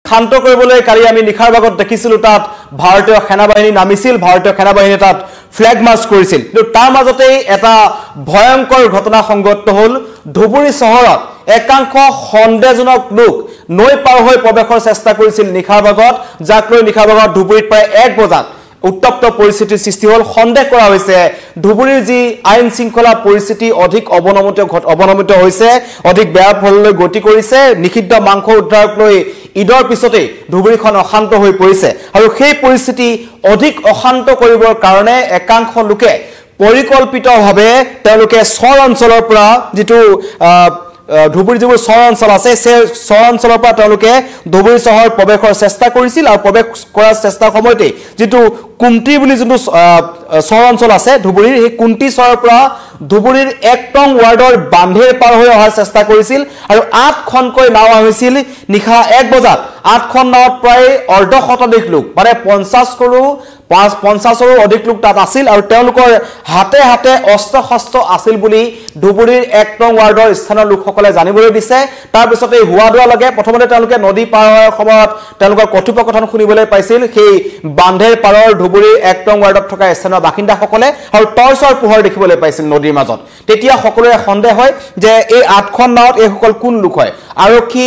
শান্ত কৰিবলৈ কালি আমি নিখাৰ ভাগত দেখিছিলো তাত ভাৰতীয় সেনাবাহিনী নামিছিল ভাৰতীয় সেনাবাহিনী তাত ফ্ল্যাগ মাৰ্চ কৰিছিল কিন্তু তাৰ মাজতেই এটা ভয়ংকৰ ঘটনা সংঘটিত হ'ল ধুবুৰী চহৰত একাংশ সন্দেহজনক লোক নৈ পাৰ হৈ প্ৰৱেশৰ চেষ্টা কৰিছিল নিখাৰ ভাগত যাক লৈ নিখাৰ ভাগত ধুবুৰীত প্ৰায় 1 বজাত উত্তপ্ত পৰিস্থিতিৰ সৃষ্টি হ'ল সন্দেহ কৰা হৈছে ধুবুৰীৰ যি আইন শৃংখলা পৰিস্থিতি অধিক অৱনমিত হৈছে অধিক বেয়া ফললৈ গতি কৰিছে নিষিদ্ধ মাংস উদ্ধাৰক লৈ ঈদৰ পিছতে ধুবুৰীখন অশান্ত হৈ পৰিছে আৰু সেই পৰিস্থিতি অধিক অশান্ত কৰিবৰ কাৰণে একাংশ লোকে পৰিকল্পিতভাৱে তেওঁলোকে চৰ অঞ্চলৰ পৰা যিটো ধুবুৰী যিবোৰ চৰ অঞ্চল আছে সেই চৰ অঞ্চলৰ পৰা তেওঁলোকে ধুবুৰী চহৰ প্ৰৱেশৰ চেষ্টা কৰিছিল আৰু প্ৰৱেশ কৰাৰ চেষ্টাৰ সময়তে যিটো কুমটি বুলি যোনটো চৰ অঞ্চল আছে ধুবুৰীৰ সেই কুমটি চৰৰ পৰা ধুবুৰীৰ 1 নং ৱাৰ্ডৰ বান্ধেৰ পাৰ হৈ অহাৰ চেষ্টা কৰিছিল আৰু 8খনকৈ নাও আহিছিল নিশা 1 বজাত 8খন নাওত প্ৰায় অৰ্ধ শতাধিক লোক মানে 50ৰো অধিক লোক তাত আছিল আৰু তেওঁলোকৰ হাতে হাতে অস্ত্ৰ শস্ত্ৰ আছিল বুলি ধুবুৰীৰ 1 নং ৱাৰ্ডৰ স্থানৰ লোকসকলে জানিবলৈ দিছে তাৰ পিছতে হুৱাদুৱা লাগে প্ৰথমতে তেওঁলোকে নদী পাৰ হোৱাৰ সময়ত তেওঁলোকৰ কথোপকথন শুনিবলৈ পাইছিল সেই বান্ধেৰ পাৰৰ ধুবুৰীৰ 1 নং ৱাৰ্ডত থকা স্থানীয় বাসিন্দাসকলে আৰু টৰ্চৰ পোহৰ দেখিবলৈ পাইছিল নদীৰ মাজত তেতিয়া সকলোৰে সন্দেহ হয় যে এই 8খন নাওত এই সকল কোন লোক হয় আৰক্ষী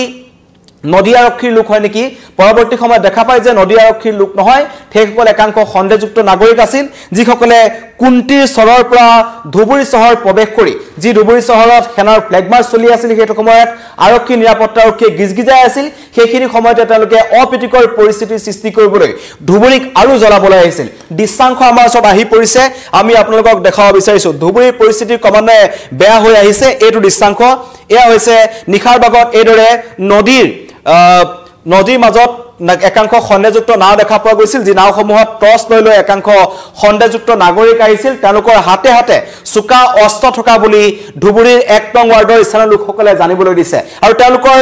নদী আৰক্ষীৰ লোক হয় নেকি পৰৱৰ্তী সময়ত দেখা পায় যে নদী আৰক্ষীৰ লোক নহয় সেইসকল একাংশ সন্দেহযুক্ত নাগৰিক আছিল যিসকলে কুন্টিৰ চৰৰ পৰা ধুবুৰী চহৰ প্ৰৱেশ কৰি যি ধুবুৰী চহৰত সেনাৰ ফ্ল্যাগ মাৰ্চ চলি আছিল সেই সময়ত আৰক্ষী নিৰাপত্তা আৰক্ষীয়ে গিজগিজাই আছিল সেইখিনি সময়তে তেওঁলোকে অপ্ৰীতিকৰ পৰিস্থিতিৰ সৃষ্টি কৰিবলৈ ধুবুৰীক আৰু জ্বলাবলৈ আহিছিল দৃশ্যাংশ আমাৰ ওচৰত আহি পৰিছে আমি আপোনালোকক দেখাব বিচাৰিছো ধুবুৰীৰ পৰিস্থিতি ক্ৰমান্বয়ে বেয়া হৈ আহিছে এইটো দৃশ্যাংশ এয়া হৈছে নিখাৰ ভাগত এইদৰে নদীৰ মাজত একাংশ সন্দেহযুক্ত নাও দেখা পোৱা গৈছিল যি নাওসমূহত টৰ্চ লৈ একাংশ সন্দেহযুক্ত নাগৰিক আহিছিল তেওঁলোকৰ হাতে হাতে চুকা অস্ত্ৰ থকা বুলি ধুবুৰীৰ 1 নং ৱাৰ্ডৰ স্থানীয় লোকসকলে জানিবলৈ দিছে আৰু তেওঁলোকৰ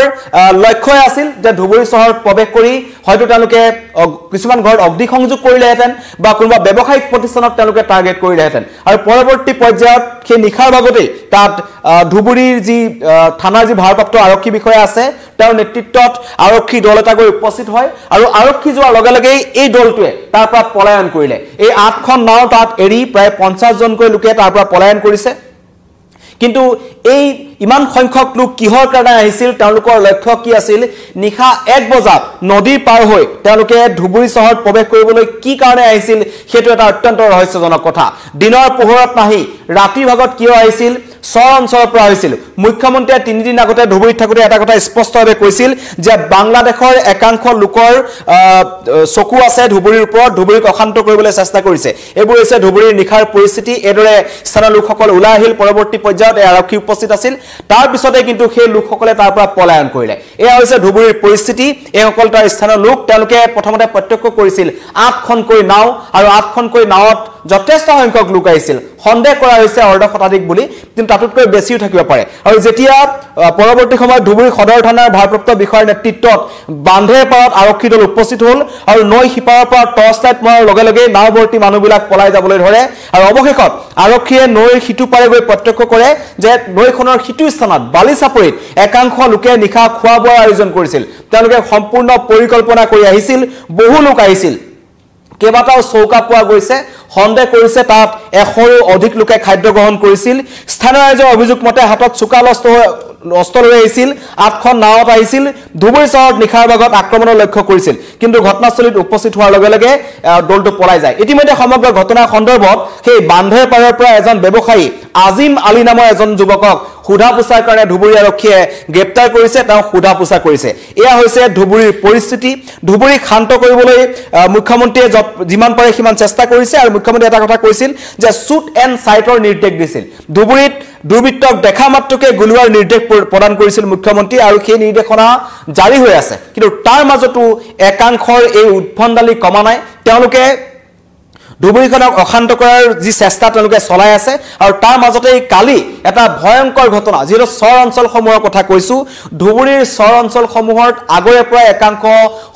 লক্ষ্য আছিল যে ধুবুৰী চহৰত প্ৰৱেশ কৰি হয়তো তেওঁলোকে কিছুমান ঘৰত অগ্নিসংযোগ কৰিলেহেঁতেন বা কোনোবা ব্যৱসায়িক প্ৰতিষ্ঠানক তেওঁলোকে টাৰ্গেট কৰিলেহেঁতেন আৰু পৰৱৰ্তী পৰ্যায়ত সেই নিখাৰ ভাগতেই তাত ধুবুৰীৰ যি থানাৰ যি ভাৰপ্ৰাপ্ত আৰক্ষী বিষয়া আছে তেওঁৰ নেতৃত্বত আৰক্ষী দল এটা গৈ উপস্থিত হয় আৰু আৰক্ষী যোৱাৰ লগে লগে এই দলটোৱে তাৰ পৰা পলায়ন কৰিলে এই 8খন নাও তাত এৰি প্ৰায় 50 জনকৈ লোকে তাৰ পৰা পলায়ন কৰিছে কিন্তু এই ইমান সংখ্যক লোক কিহৰ কাৰণে আহিছিল তেওঁলোকৰ লক্ষ্য কি আছিল নিশা 1 বজাত নদী পাৰ হৈ তেওঁলোকে ধুবুৰী চহৰত প্ৰৱেশ কৰিবলৈ কি কাৰণে আহিছিল সেইটো এটা অত্যন্ত ৰহস্যজনক কথা দিনৰ পোহৰত নাহি ৰাতি ভাগত কিয় আহিছিল চৰ অঞ্চলৰ পৰা আহিছিল মুখ্যমন্ত্ৰীয়ে 3 দিন আগতে ধুবুৰীত থাকোতে এটা কথা স্পষ্টভাৱে কৈছিল যে বাংলাদেশৰ একাংশ লোকৰ চকু আছে ধুবুৰীৰ ওপৰত ধুবুৰীক অশান্ত কৰিবলৈ চেষ্টা কৰিছে এইবোৰ হৈছে ধুবুৰীৰ নিখাৰ পৰিস্থিতি এদৰে স্থানীয় লোকসকল ওলাই আহিল পৰৱৰ্তী পৰ্যায়ত আৰক্ষী উপস্থিত আছিল তাৰ পিছতে কিন্তু সেই লোকসকলে তাৰ পৰা পলায়ন কৰিলে এয়া হৈছে ধুবুৰীৰ পৰিস্থিতি এই সকল তাৰ স্থানীয় লোক তেওঁলোকে প্ৰথমতে প্ৰত্যক্ষ কৰিছিল 8খনকৈ নাও আৰু 8খনকৈ নাওত যথেষ্ট সংখ্যক লোক আহিছিল সন্দেহ কৰা হৈছে অৰ্ধ শতাধিক বুলি কিন্তু তাতকৈ বেছিও থাকিব পাৰে আৰু যেতিয়া পৰৱৰ্তী সময়ত ধুবুৰী সদৰ থানাৰ ভাৰপ্ৰাপ্ত বিষয়াৰ নেতৃত্বত বান্ধেৰ পাৰত আৰক্ষী দল উপস্থিত হ'ল আৰু নৈ সিপাৰৰ পৰা টৰ্চ লাইট মৰাৰ লগে লগে নাওভৰ্তি মানুহবিলাক পলাই যাবলৈ ধৰে আৰু অৱশেষত আৰক্ষীয়ে নৈৰ সিটো পাৰে গৈ প্ৰত্যক্ষ কৰে যে নৈখনৰ সিটো স্থানত বালিচাপৰিত একাংশ লোকে নিশা খোৱা বোৱাৰ আয়োজন কৰিছিল তেওঁলোকে সম্পূৰ্ণ পৰিকল্পনা কৰি আহিছিল বহু লোক আহিছিল কেইবাটাও চৌকা পোৱা গৈছে সন্দেহ কৰিছে তাত 100ৰো অধিক লোকে খাদ্য গ্ৰহণ কৰিছিল স্থানীয় ৰাইজৰ অভিযোগ মতে হাতত চুকা অস্ত্ৰ লৈ আহিছিল 8খন নাওত আহিছিল ধুবুৰী চহৰত নিখাৰ ভাগত আক্ৰমণৰ লক্ষ্য কৰিছিল কিন্তু ঘটনাস্থলীত উপস্থিত হোৱাৰ লগে লগে দলটো পলাই যায় ইতিমধ্যে সমগ্ৰ ঘটনাৰ সন্দৰ্ভত সেই বান্ধেৰ পাৰৰ পৰা এজন ব্যৱসায়ী আজিম আলী নামৰ এজন যুৱকক খুদা পোছাৰ কাৰণে ধুবুৰী আৰক্ষীয়ে গ্ৰেপ্তাৰ কৰিছে তেওঁ খুদা পোছা কৰিছে এয়া হৈছে ধুবুৰীৰ পৰিস্থিতি ধুবুৰীক শান্ত কৰিবলৈ মুখ্যমন্ত্ৰীয়ে যিমান পাৰে সিমান চেষ্টা কৰিছে আৰু মুখ্যমন্ত্ৰীয়ে এটা কথা কৈছিল যে শুট এণ্ড সাইটৰ নিৰ্দেশ দিছিল ধুবুৰীত দুৰ্বৃত্তক দেখা মাত্ৰকে গুলিওৱাৰ নিৰ্দেশ প্ৰদান কৰিছিল মুখ্যমন্ত্ৰী আৰু সেই নিৰ্দেশনা জাৰি হৈ আছে কিন্তু তাৰ মাজতো একাংশৰ এই উদ্ভণ্ডালি কমা নাই তেওঁলোকে ধুবুৰীখনক অশান্ত কৰাৰ যি চেষ্টা তেওঁলোকে চলাই আছে আৰু তাৰ মাজতে কালি এটা ভয়ংকৰ ঘটনা যিটো চৰ অঞ্চলসমূহৰ কথা কৈছো ধুবুৰীৰ চৰ অঞ্চলসমূহত আগৰে পৰা একাংশ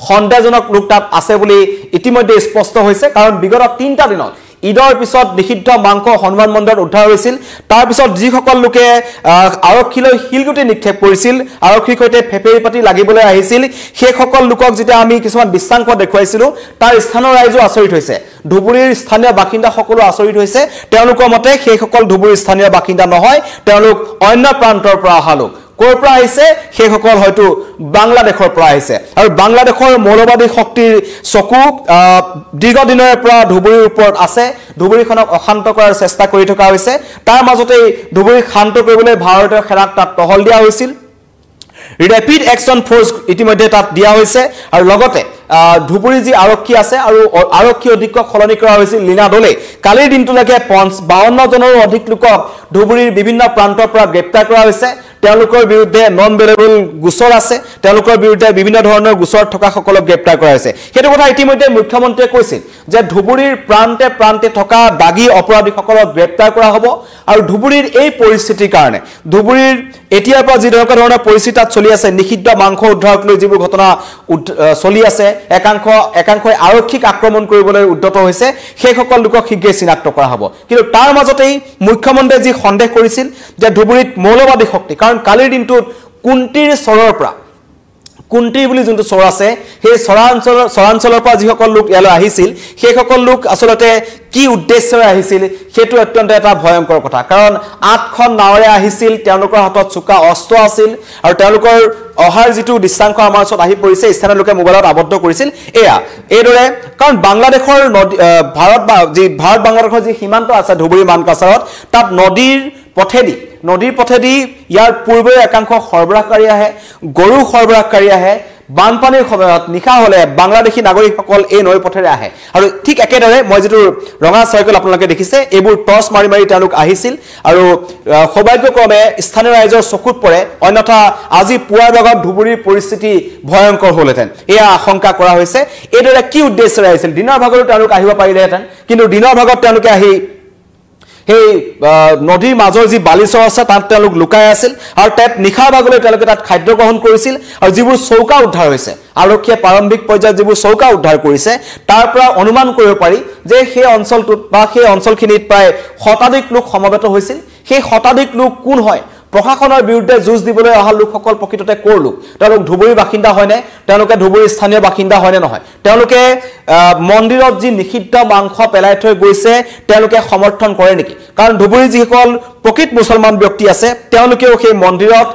সন্দেহজনক লোক তাত আছে বুলি ইতিমধ্যে স্পষ্ট হৈছে কাৰণ বিগত 3টা দিনত ঈদৰ পিছত নিষিদ্ধ মাংস হনুমান মন্দিৰত উদ্ধাৰ হৈছিল তাৰ পিছত যিসকল লোকে আৰক্ষীলৈ শিলগুটি নিক্ষেপ কৰিছিল আৰক্ষীৰ সৈতে ফেফেৰি পাতি লাগিবলৈ আহিছিল সেইসকল লোকক যেতিয়া আমি কিছুমান দৃশ্যাংশ দেখুৱাইছিলো তাৰ স্থানৰ ৰাইজো আচৰিত হৈছে ধুবুৰীৰ স্থানীয় বাসিন্দা সকলো আচৰিত হৈছে তেওঁলোকৰ মতে সেইসকল ধুবুৰীৰ স্থানীয় বাসিন্দা নহয় তেওঁলোক অন্য প্ৰান্তৰ পৰা অহা লোক কৰ পৰা আহিছে সেইসকল হয়তো বাংলাদেশৰ পৰা আহিছে আৰু বাংলাদেশৰ মৌলবাদী শক্তিৰ চকু দীৰ্ঘদিনৰ পৰা ধুবুৰীৰ ওপৰত আছে ধুবুৰীখনক অশান্ত কৰাৰ চেষ্টা কৰি থকা হৈছে তাৰ মাজতে ধুবুৰীক শান্ত কৰিবলৈ ভাৰতীয় সেনাক তাত টহল দিয়া হৈছিল ৰেপিড একশ্যন ফ'ৰ্চ ইতিমধ্যে তাত দিয়া হৈছে আৰু লগতে ধুবুৰী যি আৰক্ষী আছে আৰু আৰক্ষী অধীক্ষক সলনি কৰা হৈছিল লীনা দলে কালিৰ দিনটোলৈকে 52 জনৰো অধিক লোকক ধুবুৰীৰ বিভিন্ন প্ৰান্তৰ পৰা গ্ৰেপ্তাৰ কৰা হৈছে তেওঁলোকৰ বিৰুদ্ধে নন বেলেবল গোচৰ আছে তেওঁলোকৰ বিৰুদ্ধে বিভিন্ন ধৰণৰ গোচৰ থকা সকলক গ্ৰেপ্তাৰ কৰা হৈছে সেইটো কথা ইতিমধ্যে মুখ্যমন্ত্ৰীয়ে কৈছিল যে ধুবুৰীৰ প্ৰান্তে প্ৰান্তে থকা দাগী অপৰাধীসকলক গ্ৰেপ্তাৰ কৰা হ'ব আৰু ধুবুৰীৰ এই পৰিস্থিতিৰ কাৰণে ধুবুৰীৰ এতিয়াৰ পৰা যি ধৰণৰ পৰিস্থিতি তাত চলি আছে নিষিদ্ধ মাংস উদ্ধাৰক লৈ যিবোৰ ঘটনা চলি আছে একাংশই আৰক্ষীক আক্ৰমণ কৰিবলৈ উদ্যত হৈছে সেইসকল লোকক শীঘ্ৰেই চিনাক্ত কৰা হ'ব কিন্তু তাৰ মাজতেই মুখ্যমন্ত্ৰীয়ে যি সন্দেহ কৰিছিল যে ধুবুৰীত মৌলবাদী শক্তি কাৰণ কালিৰ দিনটোত কুন্তিৰ চৰৰ পৰা কুন্তি বুলি যোনটো চৰ আছে সেই চৰাঞ্চলৰ পৰা যিসকল লোক ইয়ালৈ আহিছিল সেইসকল লোক আচলতে কি উদ্দেশ্যৰে আহিছিল সেইটো অত্যন্ত এটা ভয়ংকৰ কথা কাৰণ 8খন নাৱেৰে আহিছিল তেওঁলোকৰ হাতত চুকা অস্ত্ৰ আছিল আৰু তেওঁলোকৰ অহাৰ যিটো দৃশ্যাংশ আমাৰ ওচৰত আহি পৰিছে স্থানীয় লোকে মোবাইলত আবদ্ধ কৰিছিল এইদৰে কাৰণ বাংলাদেশৰ ভাৰত বাংলাদেশৰ যি সীমান্ত আছে ধুবুৰী মানকাছাৰত তাত নদীৰ পথেদি ইয়াৰ পূৰ্বে একাংশ সৰবৰাহকাৰী আহে গৰু সৰবৰাহকাৰী আহে বানপানীৰ সময়ত নিশা হলে বাংলাদেশী নাগৰিকসকল এই নৈ পথেৰে আহে আৰু ঠিক একেদৰে মই যেটো ৰঙা চাইকেল আপোনালোকে দেখিছে এইবোৰ টৰ্চ মাৰি তেওঁলোক আহিছিল আৰু সৌভাগ্যক্ৰমে স্থানীয় ৰাইজৰ চকুত পৰে অন্যথা আজি পুৱাৰ ভাগত ধুবুৰীৰ পৰিস্থিতি ভয়ংকৰ হ'লহেঁতেন এয়া আশংকা কৰা হৈছে এইদৰে কি উদ্দেশ্যৰে আহিছিল দিনৰ ভাগতো তেওঁলোক আহিব পাৰিলেহেঁতেন কিন্তু দিনৰ ভাগত তেওঁলোকে আহি সেই নদীৰ মাজৰ যি বালিচৰ আছে তাত তেওঁলোক লুকাই আছিল আৰু তাত নিশা ভাগলৈ তেওঁলোকে তাত খাদ্য গ্ৰহণ কৰিছিল আৰু যিবোৰ চৌকা উদ্ধাৰ হৈছে আৰক্ষীয়ে প্ৰাৰম্ভিক পৰ্যায়ত যিবোৰ চৌকা উদ্ধাৰ কৰিছে তাৰ পৰা অনুমান কৰিব পাৰি যে সেই অঞ্চলটোত বা সেই অঞ্চলখিনিত প্ৰায় শতাধিক লোক সমবেত হৈছিল সেই শতাধিক লোক কোন হয় প্ৰশাসনৰ বিৰুদ্ধে যুঁজ দিবলৈ অহা লোকসকল প্ৰকৃততে কৰ লোক তেওঁলোক ধুবুৰীৰ বাসিন্দা হয়নে তেওঁলোকে ধুবুৰীৰ স্থানীয় বাসিন্দা হয়নে নহয় তেওঁলোকে মন্দিৰত যি নিষিদ্ধ মাংস পেলাই থৈ গৈছে তেওঁলোকে সমৰ্থন কৰে নেকি কাৰণ ধুবুৰীৰ যিসকল প্ৰকৃত মুছলমান ব্যক্তি আছে তেওঁলোকেও সেই মন্দিৰত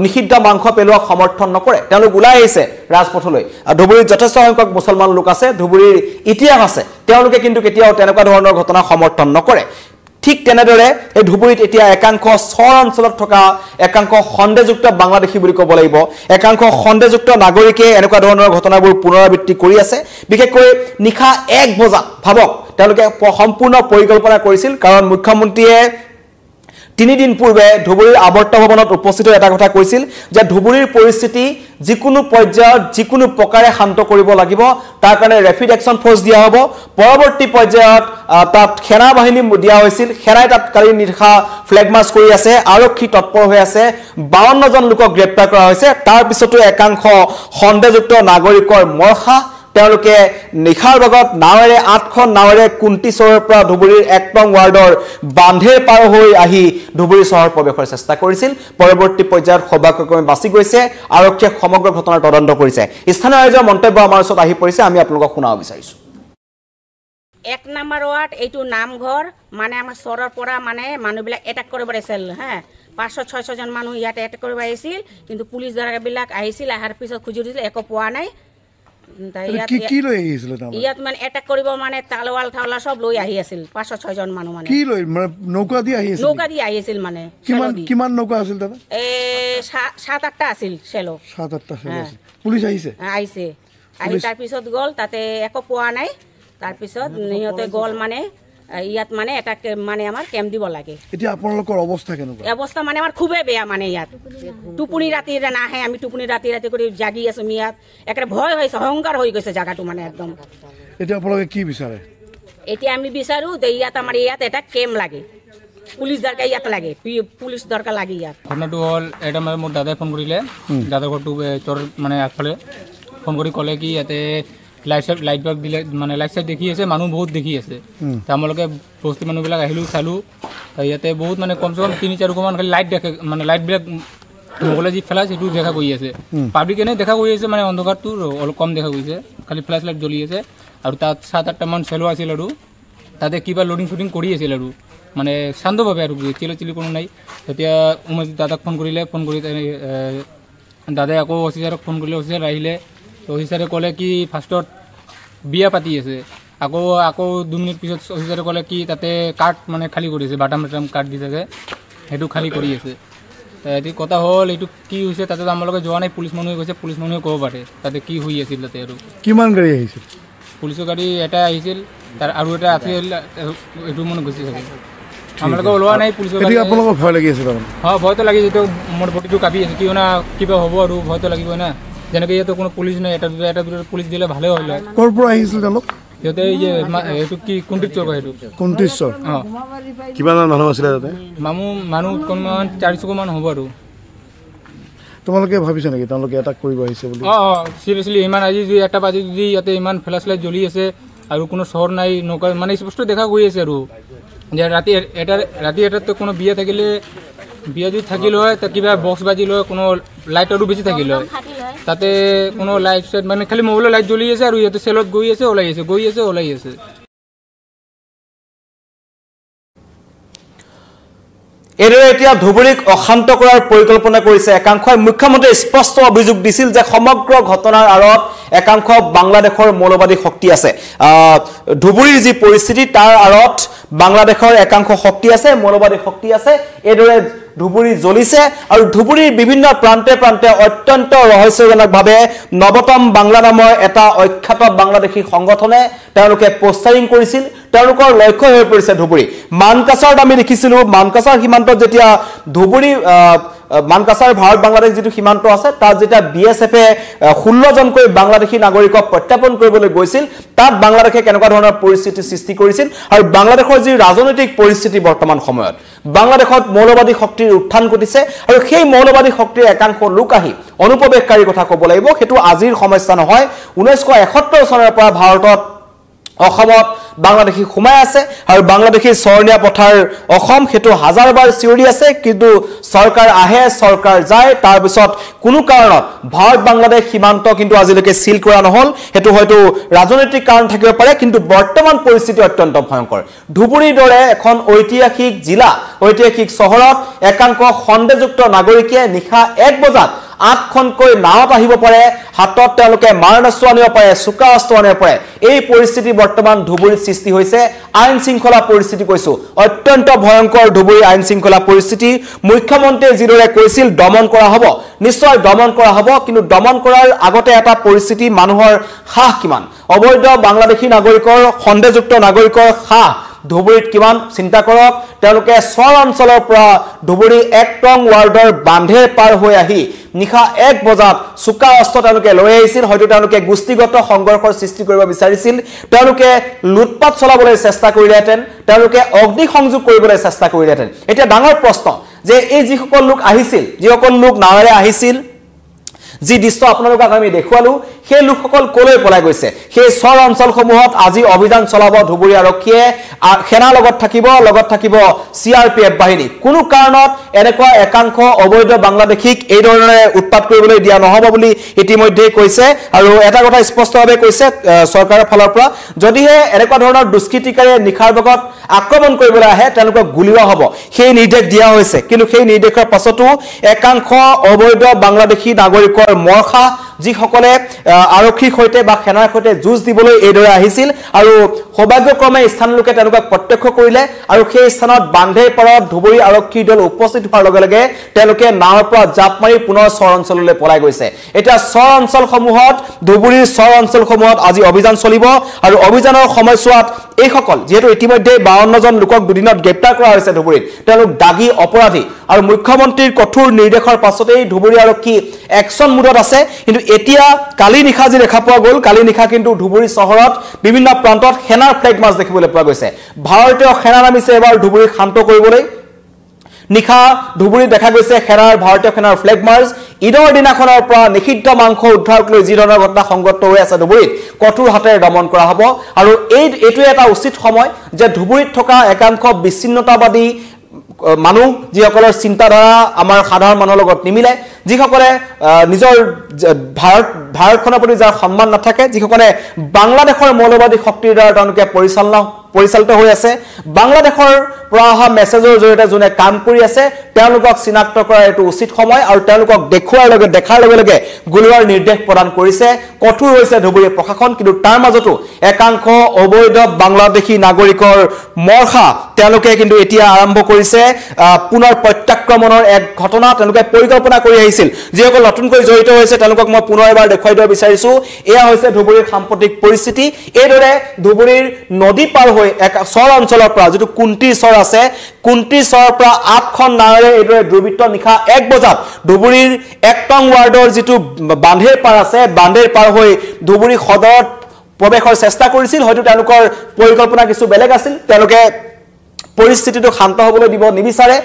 নিষিদ্ধ মাংস পেলোৱা সমৰ্থন নকৰে তেওঁলোক ওলাই আহিছে ৰাজপথলৈ ধুবুৰীত যথেষ্ট সংখ্যক মুছলমান লোক আছে ধুবুৰীৰ ইতিহাস আছে তেওঁলোকে কিন্তু কেতিয়াও তেনেকুৱা ধৰণৰ ঘটনা সমৰ্থন নকৰে ঠিক তেনেদৰে এই ধুবুৰীত এতিয়া একাংশ চৰ অঞ্চলত থকা একাংশ সন্দেহযুক্ত বাংলাদেশী বুলি ক'ব লাগিব একাংশ সন্দেহযুক্ত নাগৰিকে এনেকুৱা ধৰণৰ ঘটনাবোৰ পুনৰাবৃত্তি কৰি আছে বিশেষকৈ নিশা 1 বজাত ভাবক তেওঁলোকে সম্পূৰ্ণ পৰিকল্পনা কৰিছিল কাৰণ মুখ্যমন্ত্ৰীয়ে 3 দিন পূৰ্বে ধুবুৰীৰ আৱৰ্ত ভৱনত উপস্থিত এটা কথা কৈছিল যে ধুবুৰীৰ পৰিস্থিতি যিকোনো পৰ্যায়ত যিকোনো প্ৰকাৰে শান্ত কৰিব লাগিব তাৰ কাৰণে ৰেপিড একশ্যন ফ'ৰ্চ দিয়া হ'ব পৰৱৰ্তী পৰ্যায়ত তাত সেনা বাহিনী দিয়া হৈছিল সেনাই তাত কালি নিশা ফ্লেগ মাৰ্চ কৰি আছে আৰক্ষী তৎপৰ হৈ আছে 52 জন লোকক গ্ৰেপ্তাৰ কৰা হৈছে তাৰ পিছতো একাংশ সন্দেহযুক্ত নাগৰিকৰ মৰখা তেওঁলোকে নিখাৰ ভাগত নাৱেৰে 8খন নাৱেৰে কুন্তি চৰৰ পৰা ধুবুৰীৰ 1 নং ৱাৰ্ডৰ বান্ধে পাৰ হৈ আহি ধুবুৰী চহৰ প্ৰৱেশৰ চেষ্টা কৰিছিল পৰৱৰ্তী পৰ্যায়ত সৌভাগ্যক্ৰমে বাচি গৈছে আৰক্ষীয়ে সমগ্ৰ ঘটনাৰ তদন্ত কৰিছে স্থানীয় ৰাইজৰ মন্তব্য আমাৰ ওচৰত আহি পৰিছে আমি আপোনালোকক শুনাব বিচাৰিছো 1 নম্বৰ ৱাৰ্ড এইটো নামঘৰ মানে আমাৰ চৰৰ পৰা মানে মানুহবিলাক এটাক কৰিব আহিছিল হা 500-600 জন মানুহ ইয়াতে এটাক কৰিব আহিছিল কিন্তু পুলিচ দৰাবিলাক আহিছিল আহাৰ পিছত খুজি দিছিল একো পোৱা নাই কি লৈ আহিছিল ইয়াত মানে এটাক কৰিব মানে তালৱাল থালা সব লৈ আহি আছিল 500-6 জন মানুহ মানে কি লৈ মানে নৌকা দি আহিছিল মানে কিমান নৌকা আছিল দাদা 7-8টা আছিল চেলো 7-8টা চেলো পুলিচ আহিছে আহি তাৰ পিছত গল তাতে একো পোৱা নাই তাৰ পিছত নিহতে গল মানে ইয়াত মানে এটা মানে আমাৰ কেম্প দিব লাগে এতিয়া আপোনালোকৰ অৱস্থা কেনেকুৱা অৱস্থা মানে আমাৰ খুবেই বেয়া মানে ইয়াত টুপুনি ৰাতি নাহে আমি টুপুনি ৰাতি কৰি জাগি আছো ইয়াত একটা ভয় হৈছে অহংকাৰ হৈ গৈছে জায়গাটো মানে একদম এতিয়া আপোনালোকে কি বিচাৰে এতিয়া আমি বিচাৰো যে ইয়াত আমাৰ ইয়াত এটা কেম্প লাগে পুলিচ দৰকাৰ ইয়াত লাগে পুলিচ দৰকাৰ লাগে ইয়াত ঘটনাটো হ'ল এটা মোৰ দাদাই ফোন কৰিলে দাদাৰ ঘৰটো চৰ মানে আগফালে ফোন কৰি ক'লে কি ইয়াতে লাইট বাল্ব দিলে মানে লাইট চাইট দেখি আছে মানুহ বহুত দেখি আছে আমালোকে বস্তি মানুহবিলাক আহিলোঁ চালোঁ ইয়াতে বহুত মানে কমচে কম 3-4মান খালি লাইট দেখে মানে লাইটবিলাক মোবাইলে যি ফ্লাছ সেইটো দেখা গৈ আছে পাব্লিক এনে দেখা গৈ আছে মানে অন্ধকাৰটো অলপ কম দেখা গৈছে খালি ফ্লাছ লাইট জ্বলি আছে আৰু তাত 7-8টামান চেলো আছিল আৰু তাতে কিবা লোডিং শুটিং কৰি আছিল আৰু মানে শান্তভাৱে আৰু চিলি কোনো নাই তেতিয়া উমেশ দাদাক ফোন কৰিলে ফোন কৰি দাদাই আকৌ অফিচাৰক ফোন কৰিলে অফিচাৰ আহিলে অফিচাৰে ক'লে কি ফাৰ্ষ্টত বিয়া পাতি আছে আকৌ 2 মিনিট পিছত অফিচাৰে ক'লে কি তাতে কাৰ্ড মানে খালী কৰি আছে বাটাম কাৰ্ড দি থাকে সেইটো খালী কৰি আছে এটি কথা হ'ল এইটো কি হৈছে তাতে আমালোকে যোৱা নাই পুলিচ মানুহে কৈছে পুলিচ মানুহে ক'ব পাৰে তাতে কি হৈ আছিল তাতে আৰু কিমান গাড়ী আহিছিল পুলিচৰ গাড়ী এটা আহিছিল তাৰ আৰু এটা আছিল এইটো মনে গুচি থাকে আমালোকে ওলোৱা নাই পুলিচৰ গাড়ী আপোনালোকৰ ভয় লাগি আছে তাৰমানে ভয়তো লাগি যেটো মোৰ বডিটো কাপি আছে কিয় না কিবা হ'ব আৰু ভয়তো লাগিব না যেনেকৈ ইয়াতে কোনো পুলিচ নাই এটা দুটা পুলিচ দিলে ভালে হ'ল ক'ৰ পৰা আহিছিল তেওঁলোক ইয়াতে এইটো কি কুণ্টিশ্বৰ সেইটো কুণ্টিশ্বৰ কিমান মানুহ আছিলে তাতে মানুহ কমান 400মান হ'ব আৰু তোমালোকে ভাবিছা নেকি তেওঁলোকে এটাক কৰিব আহিছে বুলি চিৰিয়াছলি ইমান আজি যদি 1টা বাজি যদি ইয়াতে ইমান ফ্লাছ লাইট জ্বলি আছে আৰু কোনো চহৰ নাই নৌকা মানে স্পষ্ট দেখা গৈ আছে আৰু যে ৰাতি এটাতো কোনো বিয়া থাকিলে বিয়া যদি থাকিল হয় তা কিবা বক্স বাজিল হয় কোনো লাইটৰো বেছি থাকিল হয় তাতে কোনো লাইট চাইট মানে খালি মোবাইলৰ লাইট জ্বলি আছে আৰু ইয়াতে চেলত গৈ আছে ওলাই আছে এদৰে এতিয়া ধুবুৰীক অশান্ত কৰাৰ পৰিকল্পনা কৰিছে একাংশই মুখ্যমন্ত্ৰীয়ে স্পষ্ট অভিযোগ দিছিল যে সমগ্ৰ ঘটনাৰ আঁৰত একাংশ বাংলাদেশৰ মৌলবাদী শক্তি আছে ধুবুৰীৰ যি পৰিস্থিতি তাৰ আঁৰত বাংলাদেশৰ একাংশ শক্তি আছে মৌলবাদী শক্তি আছে এদৰে ধুবুৰী জ্বলিছে আৰু ধুবুৰীৰ বিভিন্ন প্ৰান্তে প্ৰান্তে অত্যন্ত ৰহস্যজনকভাৱে নৱতম বাংলা নামৰ এটা অখ্যাত বাংলাদেশী সংগঠনে তেওঁলোকে পোষ্টাৰিং কৰিছিল তেওঁলোকৰ লক্ষ্য হৈ পৰিছে ধুবুৰী মানকাছাৰত আমি দেখিছিলোঁ মানকাছাৰ সীমান্তত যেতিয়া ধুবুৰী মানকাছাৰ ভাৰত বাংলাদেশ যেটো সীমান্ত আছে তাত যেতিয়া বিএসএফে 16 জনকৈ বাংলাদেশী নাগৰিকক প্ৰত্যাপন কৰিবলৈ গৈছিল তাত বাংলাদেশে কেনেকুৱা ধৰণৰ পৰিস্থিতি সৃষ্টি কৰিছিল আৰু বাংলাদেশৰ যি ৰাজনৈতিক পৰিস্থিতি বৰ্তমান সময়ত বাংলাদেশত মৌলবাদী শক্তিৰ উত্থান ঘটিছে আৰু সেই মৌলবাদী শক্তিৰ একাংশ লোক আহি অনুপ্ৰৱেশকাৰীৰ কথা ক'ব লাগিব সেইটো আজিৰ সমস্যা নহয় 1971 চনৰ পৰা ভাৰতত অসমত বাংলাদেশী সোমাই আছে আৰু বাংলাদেশী চৰণীয়া পথাৰ অসম হেতু হাজাৰবাৰ চিঞৰি আছে কিন্তু সৰকাৰ আহে সৰকাৰ যায় তাৰ পিছত কোনো কাৰণত ভাৰত বাংলাদেশ সীমান্ত কিন্তু আজিলৈকে সিল কৰা নহল হেতু হয়তো ৰাজনৈতিক কাৰণ থাকিব পাৰে কিন্তু বৰ্তমান পৰিস্থিতি অত্যন্ত ভয়ংকৰ ধুবুৰীৰ দৰে এখন ঐতিহাসিক জিলা ঐতিহাসিক চহৰত একাংশ খণ্ডযুক্ত নাগৰিকে নিশা 1 বজাত 8খনকৈ নাওত আহিব পাৰে হাতত তেওঁলোকে মাৰণাস্ত্ৰ আনিব পাৰে চুকা অস্ত্ৰ আনিব পাৰে এই পৰিস্থিতি বৰ্তমান ধুবুৰীত সৃষ্টি হৈছে আইন শৃংখলা পৰিস্থিতি কৈছো অত্যন্ত ভয়ংকৰ ধুবুৰী আইন শৃংখলা পৰিস্থিতি মুখ্যমন্ত্ৰীয়ে যিদৰে কৈছিল দমন কৰা হ'ব নিশ্চয় দমন কৰা হ'ব কিন্তু দমন কৰাৰ আগতে এটা পৰিস্থিতি মানুহৰ হাহ কিমান অবৈধ বাংলাদেশী নাগৰিকৰ খণ্ডযুক্ত নাগৰিকৰ হাহ ধুবুৰীত কিমান চিন্তা কৰক তেওঁলোকে চৰ অঞ্চলৰ পৰা ধুবুৰী 1 টং ৱাৰ্ডৰ বান্ধে পাৰ হৈ আহি নিশা 1 বজাত চুকা অস্ত্ৰ তেওঁলোকে লৈ আহিছিল হয়তো তেওঁলোকে গোষ্ঠীগত সংঘৰ্ষৰ সৃষ্টি কৰিব বিচাৰিছিল তেওঁলোকে লুটপাট চলাবলৈ চেষ্টা কৰিলেহেঁতেন তেওঁলোকে অগ্নি সংযোগ কৰিবলৈ চেষ্টা কৰিলেহেঁতেন এটা ডাঙৰ প্ৰশ্ন যে এই যিসকল লোক আহিছিল যিসকল লোক নাৱেৰে আহিছিল যি দৃশ্য আপোনালোকক আমি দেখুৱালো সেই লোকসকল কলৈ পলাই গৈছে সেই চৰ অঞ্চলসমূহত আজি অভিযান চলাব ধুবুৰী আৰক্ষীয়ে সেনা লগত থাকিব সিআৰপিএফ বাহিনী কোনো কাৰণত এনেকুৱা একাংশ অবৈধ বাংলাদেশীক এই ধৰণে উৎপাত কৰিবলৈ দিয়া নহব বুলি ইতিমধ্যে কৈছে আৰু এটা কথা স্পষ্টভাৱে কৈছে চৰকাৰৰ ফালৰ পৰা যদিহে এনেকুৱা ধৰণৰ দুষ্কৃতিকাৰীয়ে নিখাৰ ভাগত আক্ৰমণ কৰিবলৈ আহে তেওঁলোকক গুলিওৱা হ'ব সেই নিৰ্দেশ দিয়া হৈছে কিন্তু সেই নিৰ্দেশৰ পাছতো একাংশ অবৈধ বাংলাদেশী নাগৰিকৰ মৰখা যিসকলে আৰক্ষীৰ সৈতে বা সেনাৰ সৈতে যুঁজ দিবলৈ এইদৰে আহিছিল আৰু সৌভাগ্যক্ৰমে স্থানীয় লোকে তেওঁলোকক প্ৰত্যক্ষ কৰিলে আৰু সেই স্থানত বান্ধে পাৰত ধুবুৰী আৰক্ষীৰ দল উপস্থিত হোৱাৰ লগে লগে তেওঁলোকে নাৱৰ পৰা জাপ মাৰি পুনৰ চৰ অঞ্চললৈ পলাই গৈছে এতিয়া চৰ অঞ্চলসমূহত ধুবুৰীৰ চৰ অঞ্চলসমূহত আজি অভিযান চলিব আৰু অভিযানৰ সময়ছোৱাত এইসকল যেহেতু ইতিমধ্যে 52 জন লোকক দুদিনত গ্ৰেপ্তাৰ কৰা হৈছে ধুবুৰীত তেওঁলোক দাগী অপৰাধী আৰু মুখ্যমন্ত্ৰীৰ কঠোৰ নিৰ্দেশৰ পাছতেই ধুবুৰী আৰক্ষী একশন মুডত আছে কিন্তু এতিয়া কালি নিশা যি দেখা পোৱা গ'ল কালি নিশা কিন্তু ধুবুৰী চহৰত বিভিন্ন প্ৰান্তত সেনাৰ ফ্লেগ মাৰ্চ দেখিবলৈ পোৱা গৈছে ভাৰতীয় সেনা নামিছে এবাৰ ধুবুৰীক শান্ত কৰিবলৈ নিশা ধুবুৰীত দেখা গৈছে সেনাৰ ভাৰতীয় সেনাৰ ফ্লেগ মাৰ্চ ঈদৰ দিনাখনৰ পৰা নিষিদ্ধ মাংস উদ্ধাৰক লৈ যি ধৰণৰ ঘটনা সংঘটিত হৈ আছে ধুবুৰীত কঠোৰ হাতেৰে দমন কৰা হ'ব আৰু এইটোৱে এটা উচিত সময় যে ধুবুৰীত থকা একাংশ বিচ্ছিন্নতাবাদী মানুহ যিসকলৰ চিন্তাধাৰা আমাৰ সাধাৰণ মানুহৰ লগত নিমিলে যিসকলে নিজৰ ভাৰতখনৰ প্ৰতি যাৰ সন্মান নাথাকে যিসকলে বাংলাদেশৰ মৌলবাদী শক্তিৰ দ্বাৰা তেওঁলোকে পৰিচালিত হৈ আছে বাংলাদেশৰ পৰা অহা মেছেজৰ জৰিয়তে যোনে কাম কৰি আছে তেওঁলোকক চিনাক্ত কৰাৰ এইটো উচিত সময় আৰু তেওঁলোকক দেখাৰ লগে লগে গুলীয়াৰ নিৰ্দেশ প্ৰদান কৰিছে কঠোৰ হৈছে ধুবুৰী প্ৰশাসন কিন্তু তাৰ মাজতো একাংশ অবৈধ বাংলাদেশী নাগৰিকৰ মৰ্খা তেওঁলোকে কিন্তু এতিয়া আৰম্ভ কৰিছে পুনৰ প্ৰত্যাক্ৰমণৰ এক ঘটনা তেওঁলোকে পৰিকল্পনা কৰি আহিছিল যিসকল নতুনকৈ জড়িত হৈছে তেওঁলোকক মই পুনৰ এবাৰ দেখুৱাই দিব বিচাৰিছো এয়া হৈছে ধুবুৰীৰ সাম্প্ৰতিক পৰিস্থিতি এইদৰে ধুবুৰীৰ নদী পাৰ হৈ এক চৰ অঞ্চলৰ পৰা যেটো কুন্টি চৰ আছে কুন্টি চৰৰ পৰা 8খন নাৱেৰে এইদৰে দুৰ্বৃত্ত নিশা 1 বজাত ধুবুৰীৰ 1 নং ৱাৰ্ডৰ যেটো বান্ধেৰ পাৰ আছে বান্ধেৰ পাৰ হৈ ধুবুৰী সদৰত প্ৰৱেশৰ চেষ্টা কৰিছিল হয়তো তেওঁলোকৰ পৰিকল্পনা কিছু বেলেগ আছিল তেওঁলোকে পৰিস্থিতিটো শান্ত হ'বলৈ দিব নিবিচাৰে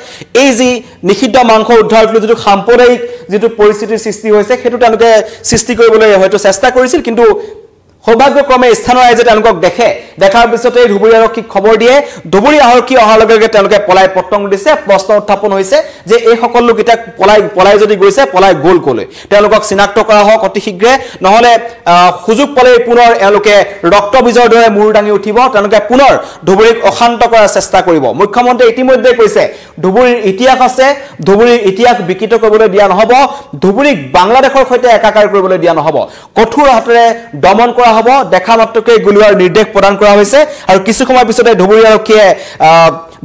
এই যি নিষিদ্ধ মাংস উদ্ধাৰৰ লৈ যেটো সাম্প্ৰদায়িক যেটো পৰিস্থিতিৰ সৃষ্টি হৈছে হেতু তেওঁলোকে সৃষ্টি কৰিবলৈ হয়তো চেষ্টা কৰিছিল কিন্তু সৌভাগ্যক্ৰমে স্থানৰ ৰাইজে তেওঁলোকক দেখাৰ পিছতে ধুবুৰী আৰক্ষীক খবৰ দিয়ে ধুবুৰী আৰক্ষী অহাৰ লগে লগে তেওঁলোকে পলাই পত্তং দিছে প্ৰশ্ন উত্থাপন হৈছে যে এই সকল লোক এটা পলাই যদি গৈছে পলাই গ'ল কলৈ তেওঁলোকক চিনাক্ত কৰা হওক অতি শীঘ্ৰে নহলে সুযোগ পালে পুনৰ এওঁলোকে ৰক্তবীজৰ দৰে মূৰ দাঙি উঠিব তেওঁলোকে পুনৰ ধুবুৰীক অশান্ত কৰাৰ চেষ্টা কৰিব মুখ্যমন্ত্ৰী ইতিমধ্যে কৈছে ধুবুৰীৰ ইতিহাস আছে ধুবুৰীৰ ইতিহাস বিকৃত কৰিবলৈ দিয়া নহব ধুবুৰীক বাংলাদেশৰ সৈতে একাকাৰ কৰিবলৈ দিয়া নহব কঠোৰ হাতেৰে দমন কৰা হ'ব দেখা মাত্ৰকে গুলীয়াৰ নিৰ্দেশ প্ৰদান কৰা হৈছে আৰু কিছু সময় পিছতে ধুবুৰী আৰক্ষীয়ে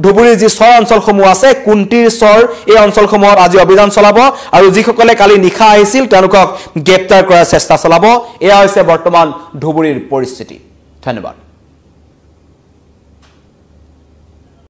ধুবুৰীৰ যি চৰ অঞ্চলসমূহ আছে কুন্টিৰ চৰ এই অঞ্চলসমূহত আজি অভিযান চলাব আৰু যিসকলে কালি নিশা আহিছিল তেওঁলোকক গ্ৰেপ্তাৰ কৰাৰ চেষ্টা চলাব এয়া হৈছে বৰ্তমান ধুবুৰীৰ পৰিস্থিতি ধন্যবাদ